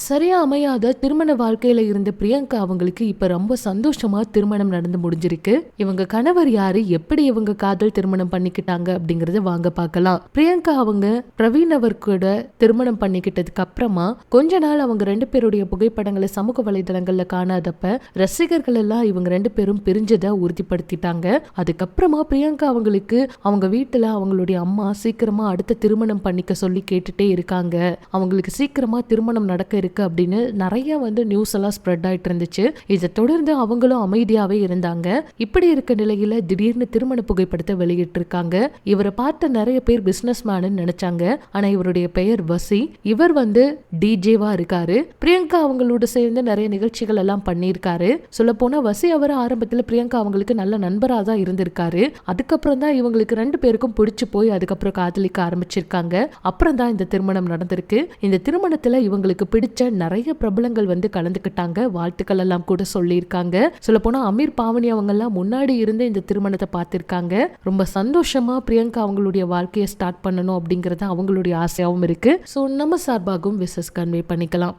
சரியா அமையாத திருமண வாழ்க்கையில இருந்த பிரியங்கா அவங்களுக்கு இப்ப ரொம்ப சந்தோஷமா திருமணம் நடந்து முடிஞ்சிருக்கு. இவங்க கணவர் யாரு, எப்படி இவங்க காதல் திருமணம் பண்ணிக்கிட்டாங்க அப்படிங்கறத வாங்க பார்க்கலாம். பிரியங்கா அவங்க பிரவீன் அவர் கூட திருமணம் பண்ணிக்கிட்டதுக்கு அப்புறமா கொஞ்ச நாள் அவங்க ரெண்டு பேருடைய புகைப்படங்களை சமூக வலைதளங்கள்ல காணாதப்ப ரசிகர்கள் எல்லாம் இவங்க ரெண்டு பேரும் பிரிஞ்சதை உறுதிப்படுத்திட்டாங்க. அதுக்கப்புறமா பிரியங்கா அவங்களுக்கு அவங்க வீட்டுல அவங்களுடைய அம்மா சீக்கிரமா அடுத்த திருமணம் பண்ணிக்க சொல்லி கேட்டுட்டே இருக்காங்க. அவங்களுக்கு சீக்கிரமா திருமணம் நடக்க இருக்கு அப்படின்னு நிறைய நியூஸ் எல்லாம் ஸ்ப்ரெட் ஆயிட்டு இருந்துச்சு. இதை தொடர்ந்து அவங்களும் அமைதியாவே இருந்தாங்க. இப்படி இருக்க நிலையில திடீர்னு திருமண புகைப்படத்தை வெளியிட்டு இருக்காங்க. இவரை பார்த்த நிறைய பேர் பிசினஸ் மேன் நினைச்சாங்க. ஆனா இவருடைய பெயர் வசி. இவர் டிஜேவா இருக்காரு. பிரியங்கா அவங்களோட சேர்ந்து நிறைய நிகழ்ச்சிகள் எல்லாம் பண்ணியிருக்காரு. சொல்ல போனா வசி அவர் ஆரம்பத்துல பிரியங்கா அவங்களுக்கு நல்ல நண்பரா தான் இருந்திருக்காரு. அதுக்கப்புறம் தான் இவங்களுக்கு ரெண்டு பேருக்கும் பிடிச்சு போய் அதுக்கப்புறம் காதலிக்க ஆரம்பிச்சிருக்காங்க. அப்புறம் தான் இந்த திருமணம் நடந்திருக்கு. இந்த திருமணத்துல இவங்களுக்கு பிடிச்ச நிறைய பிரபலங்கள் கலந்துக்கிட்டாங்க. வாழ்த்துக்கள் எல்லாம் கூட சொல்லியிருக்காங்க. சொல்ல போனா அமீர் பாவனி அவங்க எல்லாம் முன்னாடி இருந்து இந்த திருமணத்தை பார்த்திருக்காங்க. ரொம்ப சந்தோஷமா பிரியங்கா அவங்களுடைய வாழ்க்கையை ஸ்டார்ட் பண்ணணும் அப்படிங்கறது அவங்களுடைய ஆசையாவும் இருக்கு. சோ நம்ம சார்பாகவும் விஷஸ் கன்வே பண்ணிக்கலாம்.